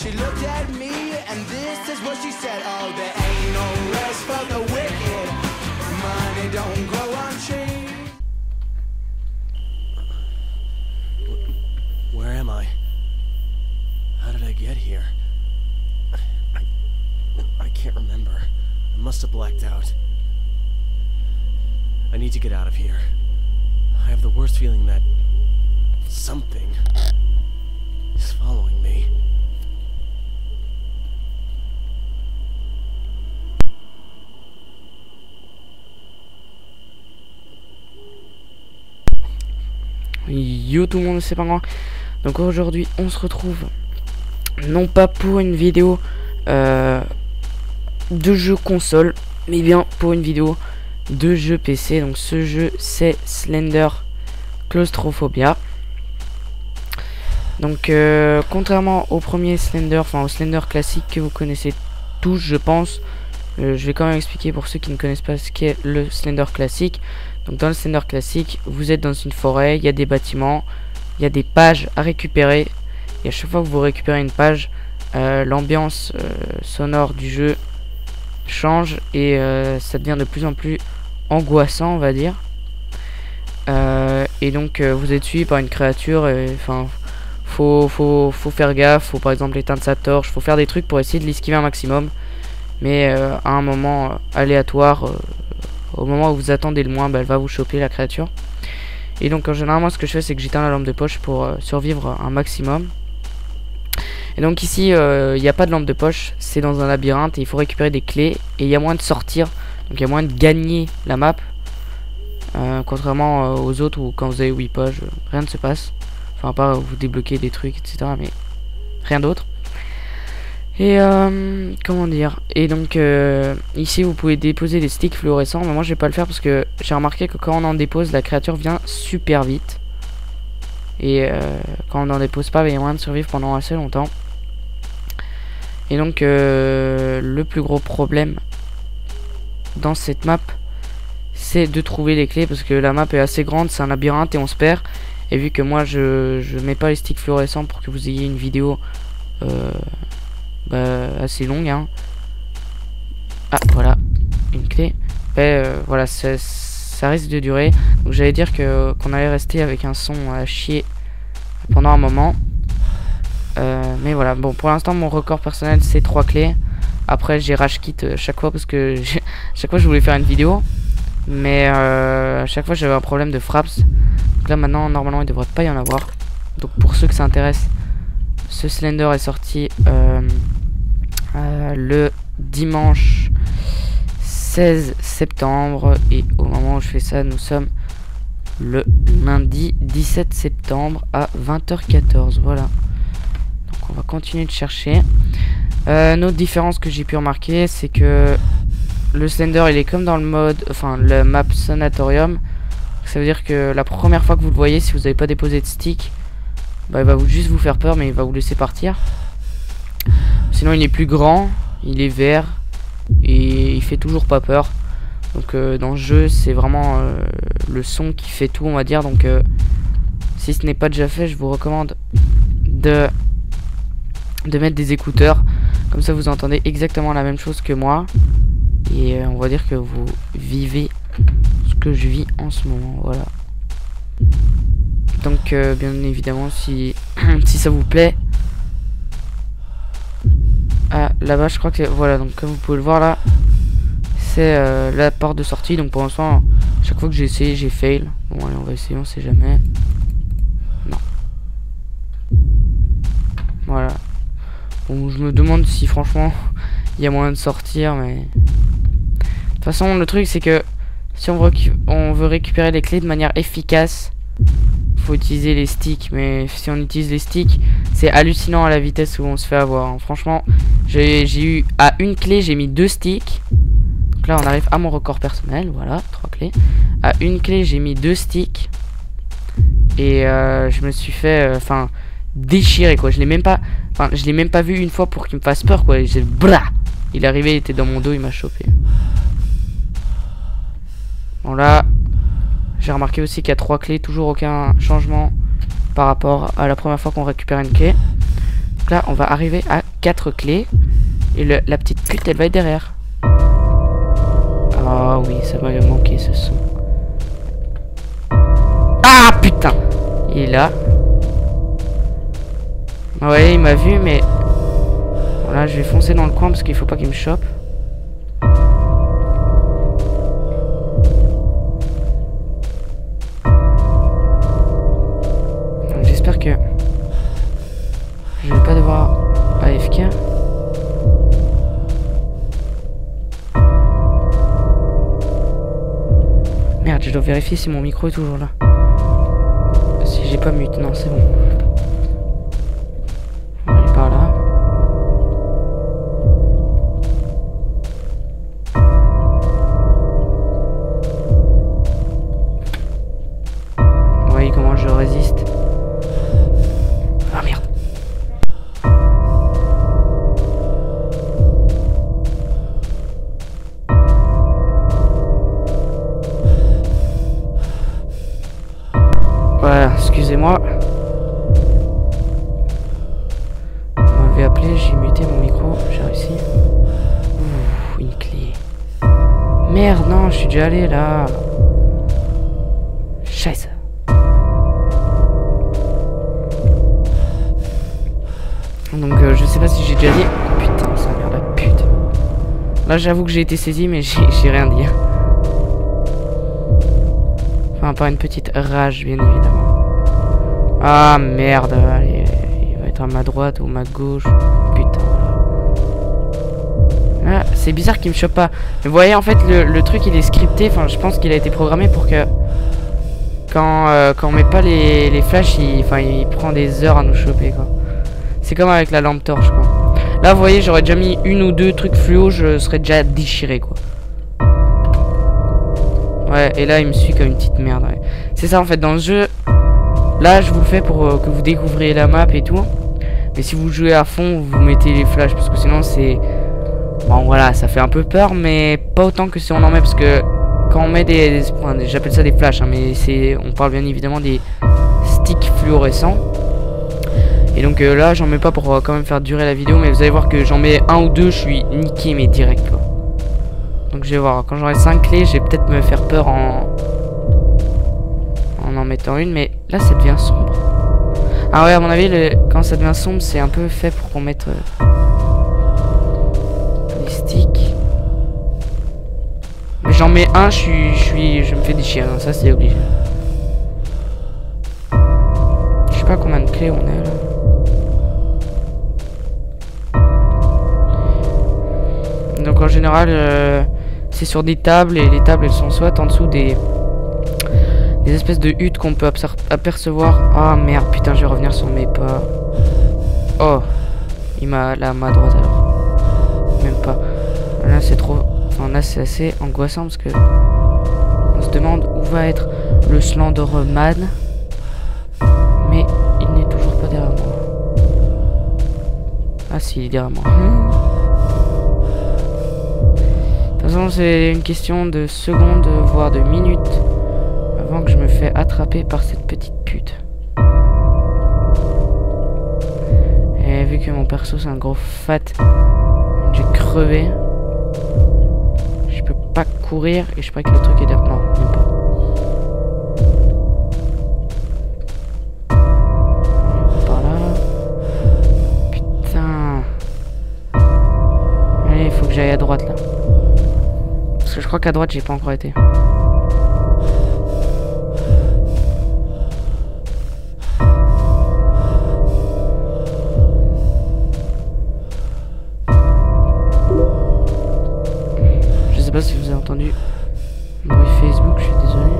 She looked at me and this is what she said. Oh, there ain't no rest for the wicked. Money don't grow on trees. Where am I? How did I get here? I can't remember. I must have blacked out. I need to get out of here. I have the worst feeling that something is following me. Yo tout le monde, c'est Pingouin. Donc aujourd'hui on se retrouve non pas pour une vidéo de jeu console, mais bien pour une vidéo de jeu PC. Donc ce jeu c'est Slender Claustrophobia. Donc contrairement au premier Slender, enfin au Slender classique que vous connaissez tous je pense, je vais quand même expliquer pour ceux qui ne connaissent pas ce qu'est le Slender classique. Donc dans le Slender classique, vous êtes dans une forêt, il y a des bâtiments, il y a des pages à récupérer. Et à chaque fois que vous récupérez une page, l'ambiance sonore du jeu change et ça devient de plus en plus angoissant, on va dire. Et donc vous êtes suivi par une créature. Enfin, faut faire gaffe. Faut par exemple éteindre sa torche. Faut faire des trucs pour essayer de l'esquiver un maximum. Mais à un moment aléatoire. Au moment où vous attendez le moins, bah, elle va vous choper la créature. Et donc en général moi ce que je fais c'est que j'éteins la lampe de poche pour survivre un maximum. Et donc ici il n'y a pas de lampe de poche, c'est dans un labyrinthe et il faut récupérer des clés. Et il y a moyen de sortir, donc il y a moyen de gagner la map. Contrairement aux autres où quand vous avez 8 pages, rien ne se passe. Enfin à part vous débloquez des trucs etc, mais rien d'autre. Et comment dire, et donc ici vous pouvez déposer des sticks fluorescents, mais moi je vais pas le faire parce que j'ai remarqué que quand on en dépose la créature vient super vite. Et quand on n'en dépose pas, il y a moyen de survivre pendant assez longtemps. Et donc le plus gros problème dans cette map c'est de trouver les clés, parce que la map est assez grande, c'est un labyrinthe et on se perd. Et vu que moi je mets pas les sticks fluorescents pour que vous ayez une vidéo assez longue hein. Ah voilà une clé. Voilà ça risque de durer. Donc j'allais dire qu'on allait rester avec un son à chier pendant un moment. Mais voilà, bon pour l'instant mon record personnel c'est 3 clés. Après j'ai rage quit chaque fois parce que chaque fois je voulais faire une vidéo. Mais à chaque fois j'avais un problème de fraps. Donc là maintenant normalement il devrait pas y en avoir. Donc pour ceux que ça intéresse, ce Slender est sorti le dimanche 16 septembre et au moment où je fais ça nous sommes le lundi 17 septembre à 20h14. Voilà, donc on va continuer de chercher. Une autre différence que j'ai pu remarquer c'est que le Slender il est comme dans le mode, enfin le map sanatorium. Ça veut dire que la première fois que vous le voyez, si vous n'avez pas déposé de stick, bah, il va juste vous faire peur mais il va vous laisser partir. Sinon il est plus grand, il est vert et il fait toujours pas peur. Donc dans le jeu c'est vraiment le son qui fait tout on va dire. Donc si ce n'est pas déjà fait, je vous recommande de mettre des écouteurs. Comme ça vous entendez exactement la même chose que moi. Et on va dire que vous vivez ce que je vis en ce moment. Voilà. Donc bien évidemment si ça vous plaît. Ah là-bas je crois que voilà, donc comme vous pouvez le voir là, c'est la porte de sortie. Donc pour l'instant chaque fois que j'ai essayé j'ai fail. Bon allez on va essayer, on sait jamais. Non. Voilà. Bon je me demande si franchement il y a moyen de sortir, mais de toute façon le truc c'est que si on veut récupérer les clés de manière efficace, faut utiliser les sticks. Mais si on utilise les sticks, c'est hallucinant à la vitesse où on se fait avoir hein. Franchement j'ai eu à une clé j'ai mis 2 sticks. Donc là on arrive à mon record personnel. Voilà 3 clés. À une clé j'ai mis 2 sticks. Et je me suis fait déchirer quoi. Je l'ai même pas vu une fois pour qu'il me fasse peur quoi. Il est arrivé, il était dans mon dos, il m'a chopé. Bon là j'ai remarqué aussi qu'il y a 3 clés, toujours aucun changement par rapport à la première fois qu'on récupère une clé. Donc Donc là, on va arriver à 4 clés. Et la petite pute, elle va être derrière. Ah oui, ça m'a manqué ce son. Ah putain! Il est là. Ouais, il m'a vu, mais... Voilà, je vais foncer dans le coin parce qu'il faut pas qu'il me chope. J'espère que... je vais pas devoir AFK. Merde, je dois vérifier si mon micro est toujours là. Si j'ai pas mute, non, c'est bon. On va aller par là. Vous voyez comment je résiste. Ah merde. Voilà, excusez-moi. Vous m'avez appelé, j'ai muté mon micro, j'ai réussi. Ouh, une clé. Merde, non, je suis déjà allé là. Scheiße. Donc je sais pas si j'ai déjà dit. Oh, putain, ça a l'air la pute. Là j'avoue que j'ai été saisi mais j'ai rien dit. Enfin par une petite rage bien évidemment. Ah merde, allez, il va être à ma droite ou ma gauche. Putain. Ah, c'est bizarre qu'il me chope pas. Mais vous voyez en fait le truc il est scripté. Enfin je pense qu'il a été programmé pour que quand on met pas les flashs, il prend des heures à nous choper quoi. C'est comme avec la lampe torche quoi. Là vous voyez j'aurais déjà mis une ou deux trucs fluo, je serais déjà déchiré quoi. Ouais et là il me suit comme une petite merde ouais. C'est ça en fait dans le jeu. Là je vous le fais pour que vous découvriez la map et tout. Mais si vous jouez à fond vous mettez les flashs parce que sinon c'est... Bon voilà ça fait un peu peur mais pas autant que si on en met parce que quand on met j'appelle ça des flashs hein, mais on parle bien évidemment des sticks fluorescents. Et donc là j'en mets pas pour quand même faire durer la vidéo. Mais vous allez voir que j'en mets un ou deux, je suis niqué mais direct quoi. Donc je vais voir, quand j'aurai 5 clés je vais peut-être me faire peur en mettant une. Mais là ça devient sombre. Ah ouais à mon avis quand ça devient sombre c'est un peu fait pour qu'on mette les sticks. Mais j'en mets un, je me fais déchirer hein, ça c'est obligé. Je sais pas combien de clés on a là. Donc en général c'est sur des tables et les tables elles sont soit en dessous des espèces de huttes qu'on peut apercevoir. Ah merde putain je vais revenir sur mes pas. Oh il m'a là à ma droite alors. Même pas. Là c'est trop. Enfin là c'est assez angoissant parce que on se demande où va être le Slenderman. Mais il n'est toujours pas derrière moi. Ah si il est derrière moi. De toute façon c'est une question de secondes voire de minutes avant que je me fais attraper par cette petite pute. Et vu que mon perso c'est un gros fat, j'ai crevé. Je peux pas courir et je crois que le truc est derrière. Non, même pas. Par là. Putain. Allez, il faut que j'aille à droite là. Parce que je crois qu'à droite j'ai pas encore été. Je sais pas si vous avez entendu le bruit Facebook, je suis désolé.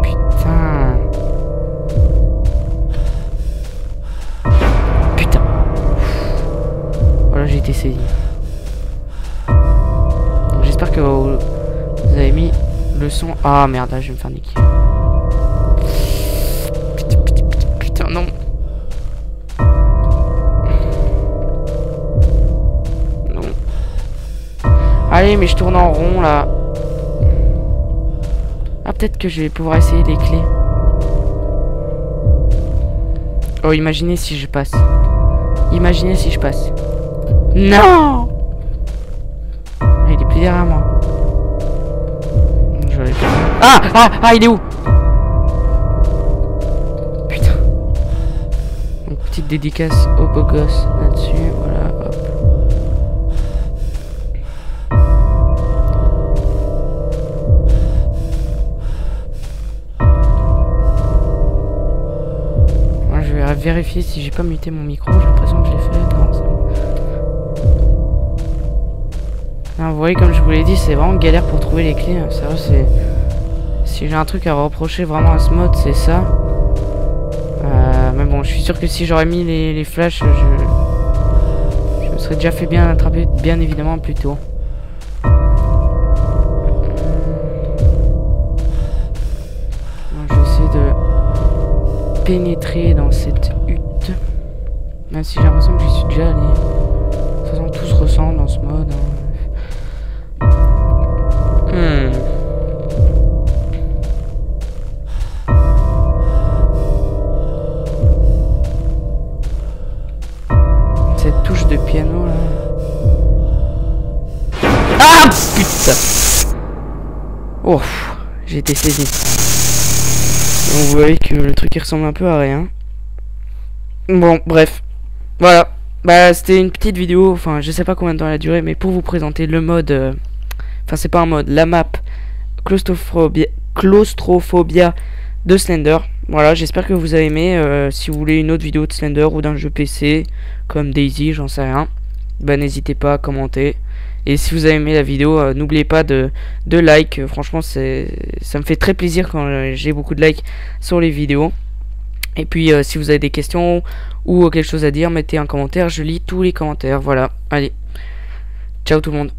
Putain. Putain. Voilà, j'ai été saisi. J'espère que vous avez mis le son. Ah merde, là je vais me faire niquer. Putain, non. Allez, mais je tourne en rond là. Ah, peut-être que je vais pouvoir essayer les clés. Oh, imaginez si je passe. Imaginez si je passe. Non! Il est plus derrière moi. Ah, il est où? Putain. Une petite dédicace au beau gosse là-dessus. Voilà, hop. Moi, je vais vérifier si j'ai pas muté mon micro. J'ai l'impression que je l'ai fait. Non, c'est bon. Ah, vous voyez, comme je vous l'ai dit, c'est vraiment galère pour trouver les clés. Sérieux, c'est... Si j'ai un truc à reprocher vraiment à ce mode, c'est ça. Mais bon, je suis sûr que si j'aurais mis les flashs, je me serais déjà fait bien attraper, bien évidemment, plus tôt. Moi, je vais essayer de pénétrer dans cette hutte. Même si j'ai l'impression que j'y suis déjà allé. De toute façon, tout se ressemble dans ce mode. Cette touche de piano là. Ah putain. Oh, j'ai été saisi. Donc, vous voyez que le truc il ressemble un peu à rien. Bon, bref. Voilà. Bah, c'était une petite vidéo. Enfin, je sais pas combien de temps elle a duré, mais pour vous présenter le mode. Enfin, c'est pas un mode. La map Claustrophobia de Slender. Voilà, j'espère que vous avez aimé. Si vous voulez une autre vidéo de Slender ou d'un jeu PC comme Daisy, j'en sais rien, bah n'hésitez pas à commenter. Et si vous avez aimé la vidéo, n'oubliez pas de like. Franchement, ça me fait très plaisir quand j'ai beaucoup de likes sur les vidéos. Et puis si vous avez des questions ou quelque chose à dire, mettez un commentaire, je lis tous les commentaires. Voilà, allez, ciao tout le monde.